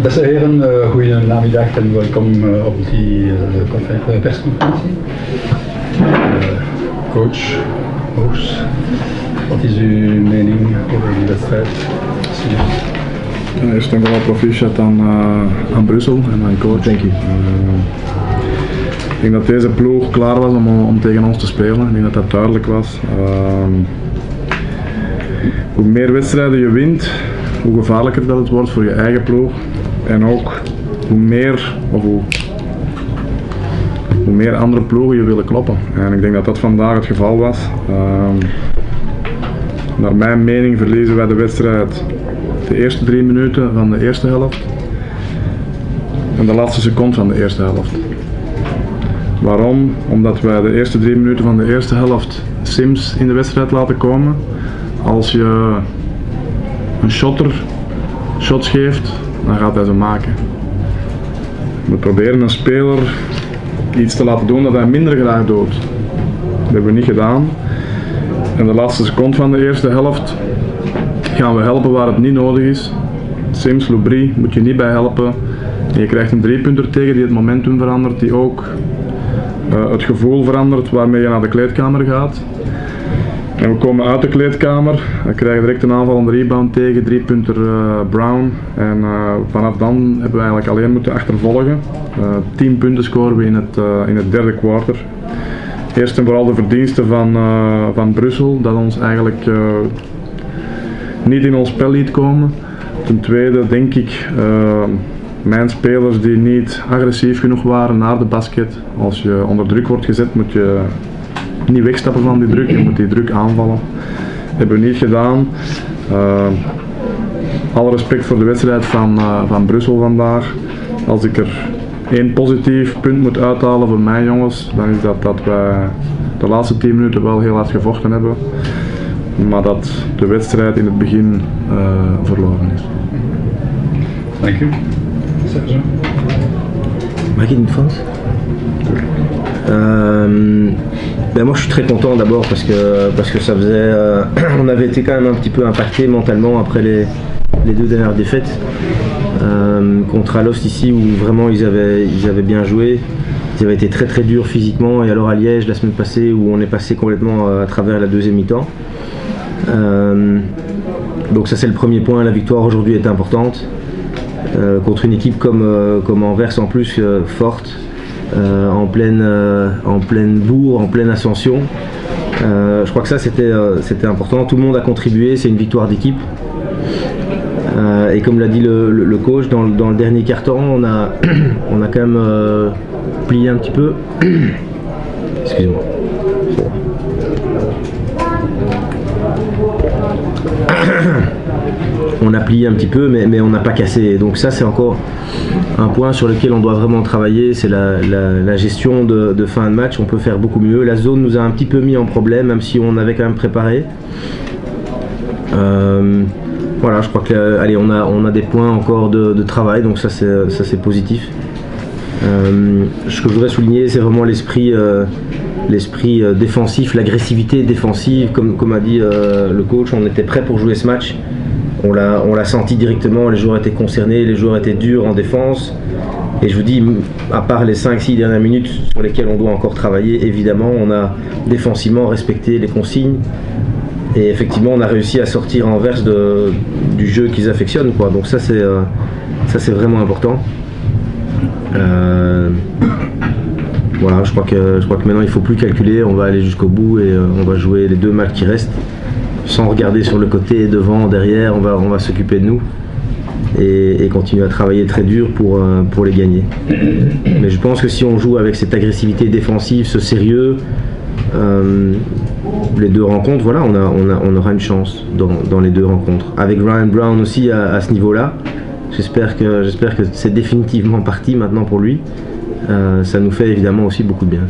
Beste heren, goede namiddag en welkom op die persconferentie. Coach, host, wat is uw mening over die wedstrijd? Eerst en vooral proficiat aan Brussel en aan coach. Thank you. Ik denk dat deze ploeg klaar was om tegen ons te spelen. Ik denk dat dat duidelijk was. Hoe meer wedstrijden je wint, hoe gevaarlijker dat het wordt voor je eigen ploeg. En ook hoe meer andere ploegen je willen kloppen. En ik denk dat dat vandaag het geval was. Naar mijn mening verliezen wij de wedstrijd de eerste 3 minuten van de eerste helft en de laatste seconde van de eerste helft. Waarom? Omdat wij de eerste 3 minuten van de eerste helft Sims in de wedstrijd laten komen. Als je een shots geeft, dan gaat hij ze maken. Je moet proberen een speler iets te laten doen dat hij minder graag doet. Dat hebben we niet gedaan. En de laatste seconde van de eerste helft gaan we helpen waar het niet nodig is. Sims, Loubry moet je niet bij helpen. En je krijgt een 3-punter tegen die het momentum verandert, die ook het gevoel verandert waarmee je naar de kleedkamer gaat. En we komen uit de kleedkamer, we krijgen direct een aanval, een rebound tegen, 3-punter Brown. En vanaf dan hebben we eigenlijk alleen moeten achtervolgen. 10 punten scoren we in het derde kwartier. Eerst en vooral de verdiensten van Brussel, dat ons eigenlijk niet in ons spel liet komen. Ten tweede denk ik mijn spelers die niet agressief genoeg waren naar de basket. Als je onder druk wordt gezet moet je niet wegstappen van die druk, je moet die druk aanvallen. Dat hebben we niet gedaan. Alle respect voor de wedstrijd van Brussel vandaag. Als ik er 1 positief punt moet uithalen voor mij jongens, dan is dat wij de laatste 10 minuten wel heel hard gevochten hebben. Maar dat de wedstrijd in het begin verloren is. Dank u. Serge. Mag ik in het Frans? Ben moi je suis très content d'abord parce que ça faisait on avait été quand même un petit peu impacté mentalement après les 2 dernières défaites contre Alost ici où vraiment ils avaient bien joué, ils avaient été très durs physiquement, et alors à Liège la semaine passée où on est passé complètement à travers la deuxième mi-temps. Donc ça c'est le premier point, la victoire aujourd'hui est importante contre une équipe comme Anvers en plus forte. En pleine bourre, en pleine ascension. Je crois que ça c'était important, tout le monde a contribué, c'est une victoire d'équipe. Et comme l'a dit le coach, dans le dernier quart-temps, on a quand même plié un petit peu. Excusez-moi. On a plié un petit peu, mais on n'a pas cassé. Donc ça c'est encore un point sur lequel on doit vraiment travailler, c'est la gestion de fin de match. On peut faire beaucoup mieux. La zone nous a un petit peu mis en problème, même si on avait quand même préparé. Voilà, je crois que allez, on a des points encore de travail, donc ça c'est positif. Ce que je voudrais souligner, c'est vraiment l'esprit défensif, l'agressivité défensive, comme a dit le coach. On était prêt pour jouer ce match. On l'a senti directement, les joueurs étaient concernés, les joueurs étaient durs en défense. Et je vous dis, à part les 5-6 dernières minutes sur lesquelles on doit encore travailler, évidemment, on a défensivement respecté les consignes. Et effectivement, on a réussi à sortir Anvers du jeu qu'ils affectionnent, quoi. Donc ça c'est vraiment important. Voilà, je crois que maintenant il ne faut plus calculer, on va aller jusqu'au bout et on va jouer les 2 matchs qui restent. Sans regarder sur le côté, devant, derrière, on va s'occuper de nous et continuer à travailler très dur pour les gagner. Mais je pense que si on joue avec cette agressivité défensive, ce sérieux, les 2 rencontres, voilà, on aura une chance dans les 2 rencontres. Avec Ryan Brown aussi à ce niveau-là, j'espère que c'est définitivement parti maintenant pour lui. Ça nous fait évidemment aussi beaucoup de bien.